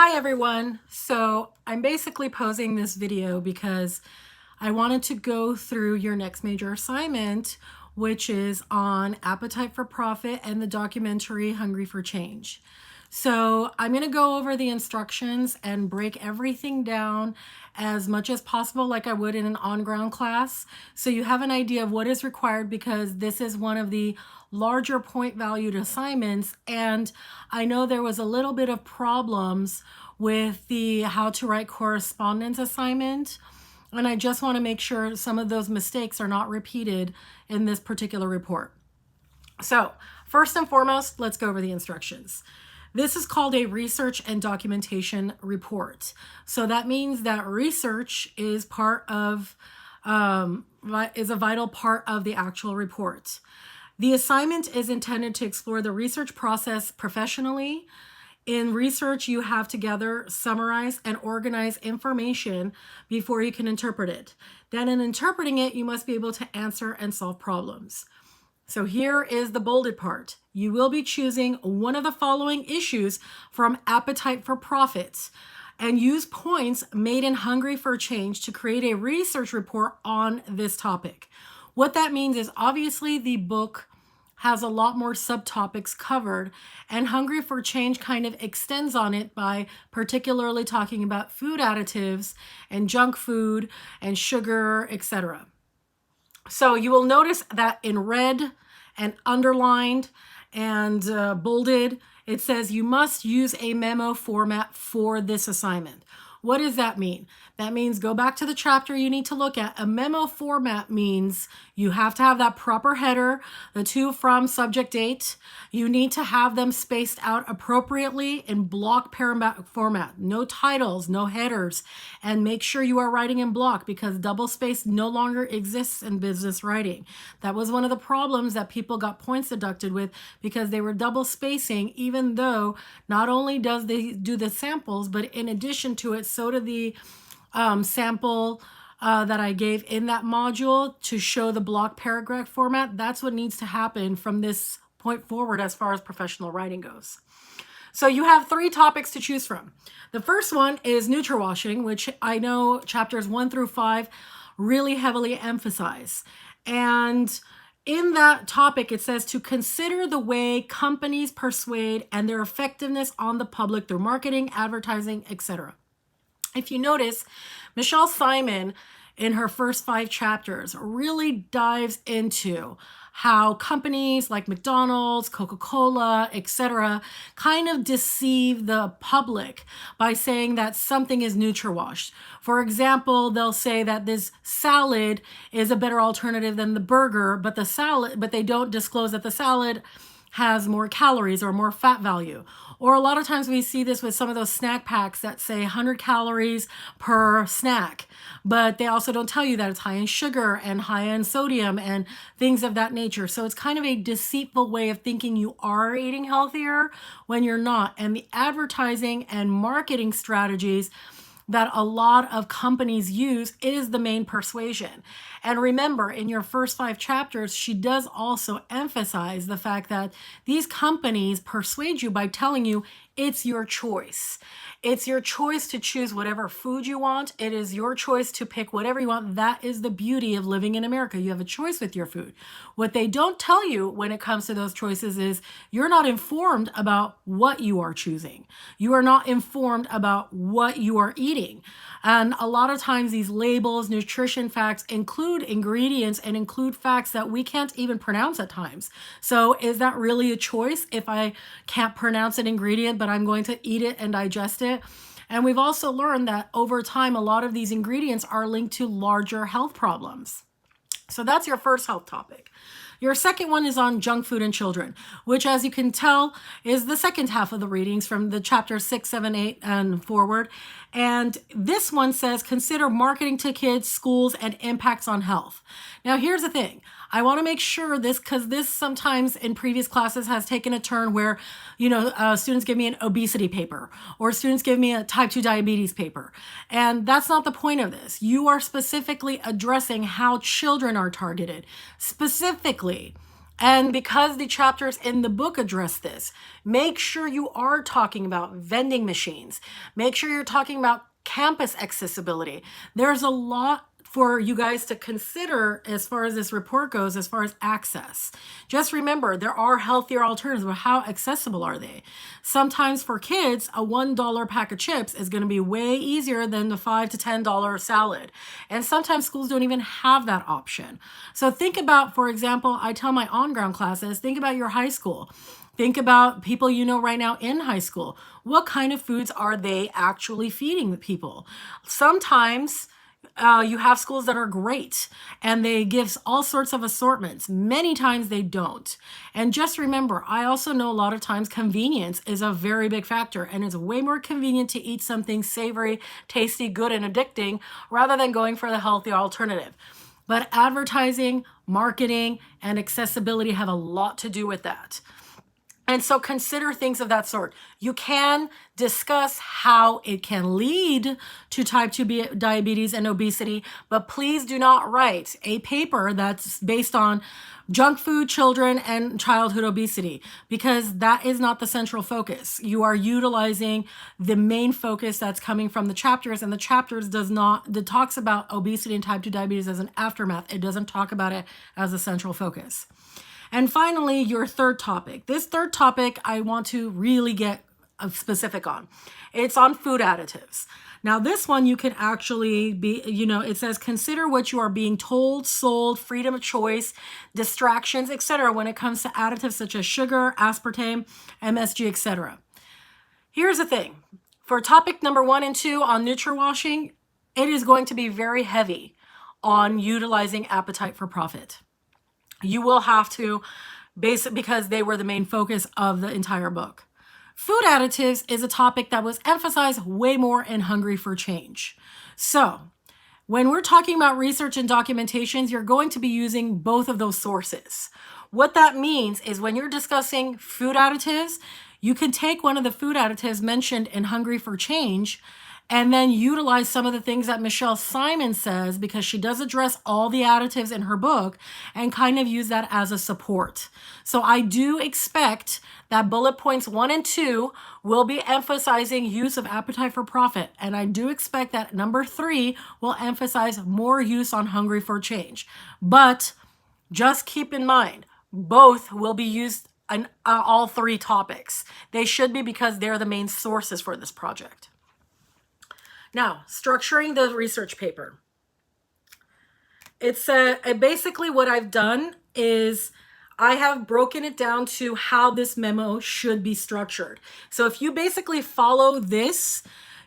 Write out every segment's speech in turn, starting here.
Hi everyone. So I'm basically posing this video because I wanted to go through your next major assignment, which is on Appetite for Profit and the documentary Hungry for Change. So I'm going to go over the instructions and break everything down as much as possible like I would in an on-ground class. So you have an idea of what is required because this is one of the larger point valued assignments. And I know there was a little bit of problems with the how to write correspondence assignment. And I just want to make sure some of those mistakes are not repeated in this particular report. So first and foremost, let's go over the instructions. This is called a research and documentation report. So that means that research is is a vital part of the actual report. The assignment is intended to explore the research process professionally. In research, you have to gather, summarize, and organize information before you can interpret it. Then in interpreting it, you must be able to answer and solve problems. So here is the bolded part. You will be choosing one of the following issues from Appetite for Profit and use points made in Hungry for Change to create a research report on this topic. What that means is obviously the book has a lot more subtopics covered, and Hungry for Change kind of extends on it by particularly talking about food additives and junk food and sugar, etc. So you will notice that in red and underlined and bolded, it says you must use a memo format for this assignment. What does that mean? That means go back to the chapter you need to look at. A memo format means you have to have that proper header, the to, from, subject, date. You need to have them spaced out appropriately in block format. No titles, no headers, and make sure you are writing in block because double space no longer exists in business writing. That was one of the problems that people got points deducted with because they were double spacing, even though not only does they do the samples, but in addition to it, so do the sample that I gave in that module to show the block paragraph format. That's what needs to happen from this point forward as far as professional writing goes. So you have 3 topics to choose from. The first one is NutriWashing, which I know chapters 1 through 5 really heavily emphasize. And in that topic, it says to consider the way companies persuade and their effectiveness on the public through marketing, advertising, etc. If you notice, Michelle Simon in her first 5 chapters really dives into how companies like McDonald's, Coca-Cola, etc. kind of deceive the public by saying that something is NutriWashed. For example, they'll say that this salad is a better alternative than the burger, but they don't disclose that the salad has more calories or more fat value. Or a lot of times we see this with some of those snack packs that say 100 calories per snack, but they also don't tell you that it's high in sugar and high in sodium and things of that nature. So it's kind of a deceitful way of thinking you are eating healthier when you're not. And the advertising and marketing strategies that a lot of companies use is the main persuasion. And remember, in your first 5 chapters, she does also emphasize the fact that these companies persuade you by telling you it's your choice. It's your choice to choose whatever food you want. It is your choice to pick whatever you want. That is the beauty of living in America. You have a choice with your food. What they don't tell you when it comes to those choices is you're not informed about what you are choosing. You are not informed about what you are eating. And a lot of times these labels, nutrition facts include ingredients and include facts that we can't even pronounce at times. So is that really a choice if I can't pronounce an ingredient, but I'm going to eat it and digest it? And we've also learned that over time, a lot of these ingredients are linked to larger health problems. So that's your first health topic. Your second one is on junk food in children, which, as you can tell, is the second half of the readings from the chapter 6, 7, 8 and forward. And this one says, consider marketing to kids, schools, and impacts on health. Now, here's the thing. I want to make sure because this sometimes in previous classes has taken a turn where, students give me an obesity paper or students give me a type 2 diabetes paper. And that's not the point of this. You are specifically addressing how children are targeted. Specifically, And because the chapters in the book address this, make sure you are talking about vending machines. Make sure you're talking about campus accessibility. There's a lot for you guys to consider as far as this report goes, as far as access. Just remember, there are healthier alternatives, but how accessible are they? Sometimes for kids, a $1 pack of chips is going to be way easier than the $5 to $10 salad. And sometimes schools don't even have that option. So think about, for example, I tell my on-ground classes, think about your high school. Think about people you know right now in high school. What kind of foods are they actually feeding the people? Sometimes you have schools that are great and they give all sorts of assortments. Many times they don't. And just remember, I also know a lot of times convenience is a very big factor, and it's way more convenient to eat something savory, tasty, good, and addicting rather than going for the healthy alternative. But advertising, marketing, and accessibility have a lot to do with that. And so consider things of that sort. You can discuss how it can lead to type 2 diabetes and obesity, but please do not write a paper that's based on junk food, children, and childhood obesity, because that is not the central focus. You are utilizing the main focus that's coming from the chapters, and the chapters that talks about obesity and type 2 diabetes as an aftermath. It doesn't talk about it as a central focus. And finally, your third topic. This third topic I want to really get specific on. It's on food additives. Now, this one you can actually be, it says consider what you are being told, sold, freedom of choice, distractions, etc. when it comes to additives such as sugar, aspartame, MSG, etc. Here's the thing. For topic number 1 and 2 on NutriWashing, it is going to be very heavy on utilizing appetite for profit. You will have to base it because they were the main focus of the entire book. Food additives is a topic that was emphasized way more in Hungry for Change. So when we're talking about research and documentations, you're going to be using both of those sources. What that means is when you're discussing food additives, you can take one of the food additives mentioned in Hungry for Change and then utilize some of the things that Michelle Simon says, because she does address all the additives in her book, and kind of use that as a support. So I do expect that bullet points 1 and 2 will be emphasizing use of appetite for profit. And I do expect that number 3 will emphasize more use on Hungry for Change. But just keep in mind, both will be used on all 3 topics. They should be, because they're the main sources for this project. Now, structuring the research paper. It's basically what I've done is I have broken it down to how this memo should be structured. So if you basically follow this,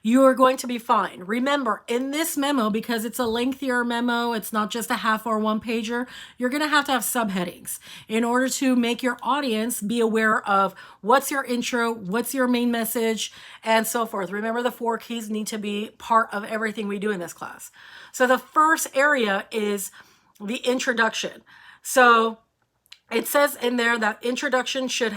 you are going to be fine. Remember, in this memo, because it's a lengthier memo, it's not just a half or 1 pager, you're going to have subheadings in order to make your audience be aware of what's your intro, what's your main message, and so forth. Remember, the 4 keys need to be part of everything we do in this class. So the first area is the introduction. So it says in there that introduction should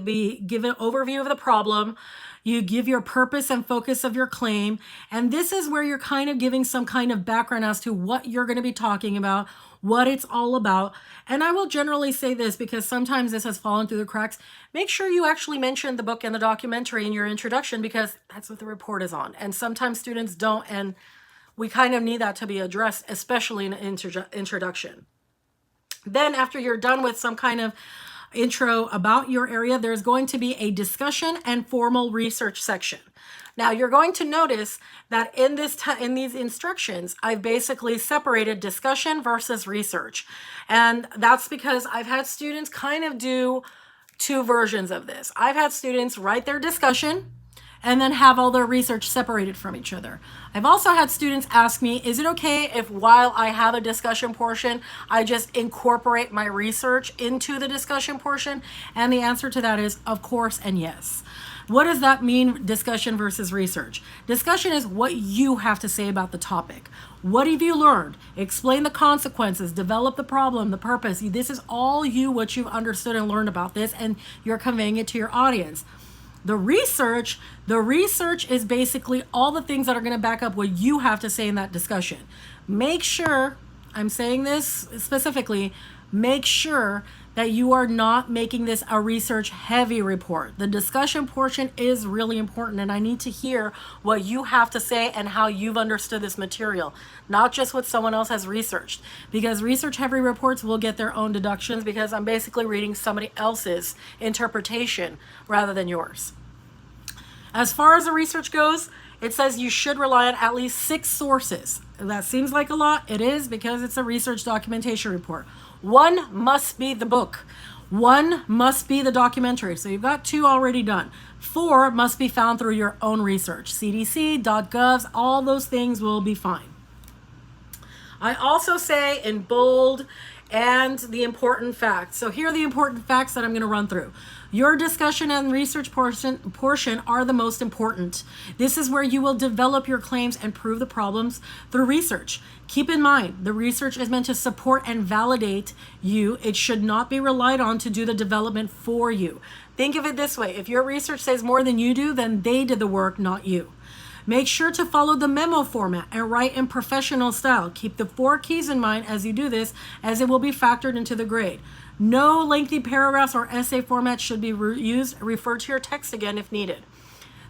be given overview of the problem. You give your purpose and focus of your claim. And this is where you're kind of giving some kind of background as to what you're going to be talking about, what it's all about. And I will generally say this because sometimes this has fallen through the cracks. Make sure you actually mention the book and the documentary in your introduction, because that's what the report is on. And sometimes students don't, and we kind of need that to be addressed, especially in an introduction. Then after you're done with some kind of intro about your area, there's going to be a discussion and formal research section. Now you're going to notice that in these instructions, I've basically separated discussion versus research. And that's because I've had students kind of do 2 versions of this. I've had students write their discussion and then have all their research separated from each other. I've also had students ask me, is it okay if while I have a discussion portion, I just incorporate my research into the discussion portion? And the answer to that is of course and yes. What does that mean, discussion versus research? Discussion is what you have to say about the topic. What have you learned? Explain the consequences, develop the problem, the purpose. This is all what you've understood and learned about this, and you're conveying it to your audience. The research is basically all the things that are going to back up what you have to say in that discussion. Make sure, I'm saying this specifically, make sure that you are not making this a research heavy report. The discussion portion is really important, and I need to hear what you have to say and how you've understood this material, not just what someone else has researched, because research heavy reports will get their own deductions because I'm basically reading somebody else's interpretation rather than yours. As far as the research goes, it says you should rely on at least 6 sources. That seems like a lot. It is, because it's a research documentation report. 1 must be the book. 1 must be the documentary. So you've got 2 already done. 4 must be found through your own research. CDC, .gov, all those things will be fine. I also say in bold and the important facts. So here are the important facts that I'm going to run through. Your discussion and research portion are the most important. This is where you will develop your claims and prove the problems through research. Keep in mind, the research is meant to support and validate you. It should not be relied on to do the development for you. Think of it this way. If your research says more than you do, then they did the work, not you. Make sure to follow the memo format and write in professional style. Keep the 4 keys in mind as you do this, as it will be factored into the grade. No lengthy paragraphs or essay format should be used. Refer to your text again if needed.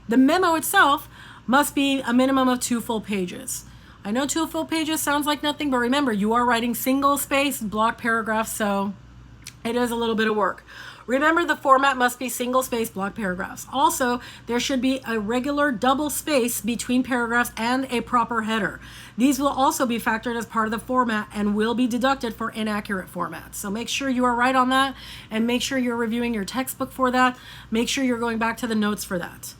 The memo itself must be a minimum of 2 full pages. I know 2 full pages sounds like nothing, but remember, you are writing single-spaced block paragraphs, so it is a little bit of work. Remember, the format must be single-spaced block paragraphs. Also, there should be a regular double space between paragraphs and a proper header. These will also be factored as part of the format and will be deducted for inaccurate formats. So make sure you are right on that, and make sure you're reviewing your textbook for that. Make sure you're going back to the notes for that.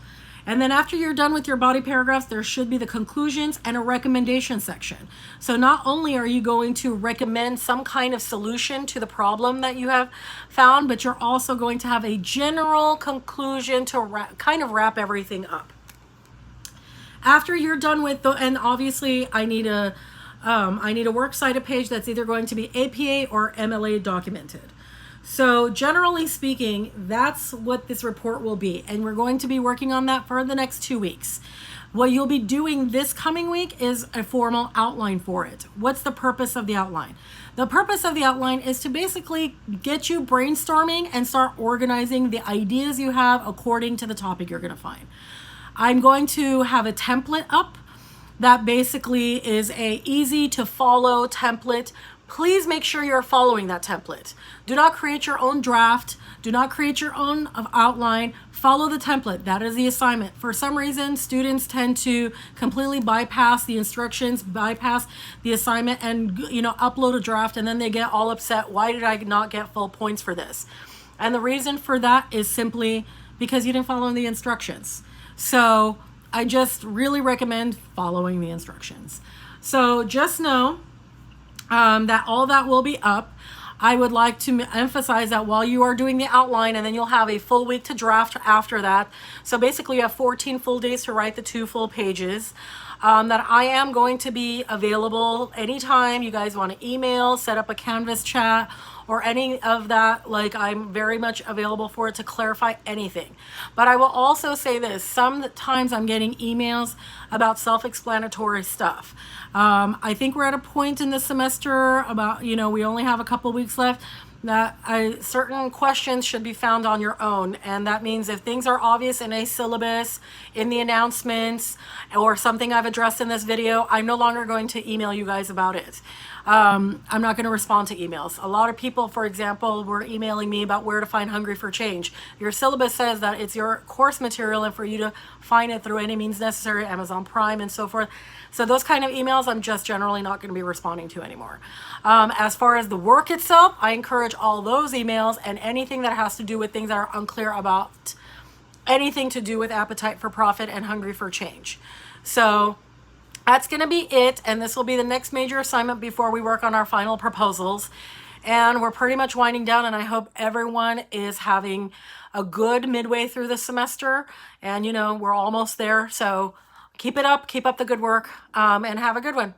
And then after you're done with your body paragraphs, there should be the conclusions and a recommendation section. So not only are you going to recommend some kind of solution to the problem that you have found, but you're also going to have a general conclusion to kind of wrap everything up. After you're done with and obviously I need a works cited page that's either going to be APA or MLA documented. So generally speaking, that's what this report will be. And we're going to be working on that for the next 2 weeks. What you'll be doing this coming week is a formal outline for it. What's the purpose of the outline? The purpose of the outline is to basically get you brainstorming and start organizing the ideas you have according to the topic you're going to find. I'm going to have a template up that basically is a easy to follow template. Please make sure you're following that template. Do not create your own draft. Do not create your own outline. Follow the template. That is the assignment. For some reason, students tend to completely bypass the instructions, bypass the assignment, and upload a draft, and then they get all upset. Why did I not get full points for this? And the reason for that is simply because you didn't follow the instructions. So I just really recommend following the instructions. So just know that all that will be up. I would like to emphasize that while you are doing the outline, and then you'll have a full week to draft after that. So basically you have 14 full days to write the 2 full pages. That I am going to be available anytime you guys want to email, set up a Canvas chat, or any of that. Like, I'm very much available for it to clarify anything. But I will also say this, sometimes I'm getting emails about self-explanatory stuff. I think we're at a point in the semester about, we only have a couple weeks left, that certain questions should be found on your own. And that means if things are obvious in a syllabus, in the announcements, or something I've addressed in this video, I'm no longer going to email you guys about it. I'm not going to respond to emails. A lot of people, for example, were emailing me about where to find Hungry for Change. Your syllabus says that it's your course material and for you to find it through any means necessary, Amazon Prime and so forth. So those kind of emails I'm just generally not going to be responding to anymore. As far as the work itself, I encourage all those emails and anything that has to do with things that are unclear about anything to do with Appetite for Profit and Hungry for Change. So that's going to be it, and this will be the next major assignment before we work on our final proposals. And we're pretty much winding down, and I hope everyone is having a good midway through the semester. And we're almost there, so keep it up, keep up the good work, and have a good one.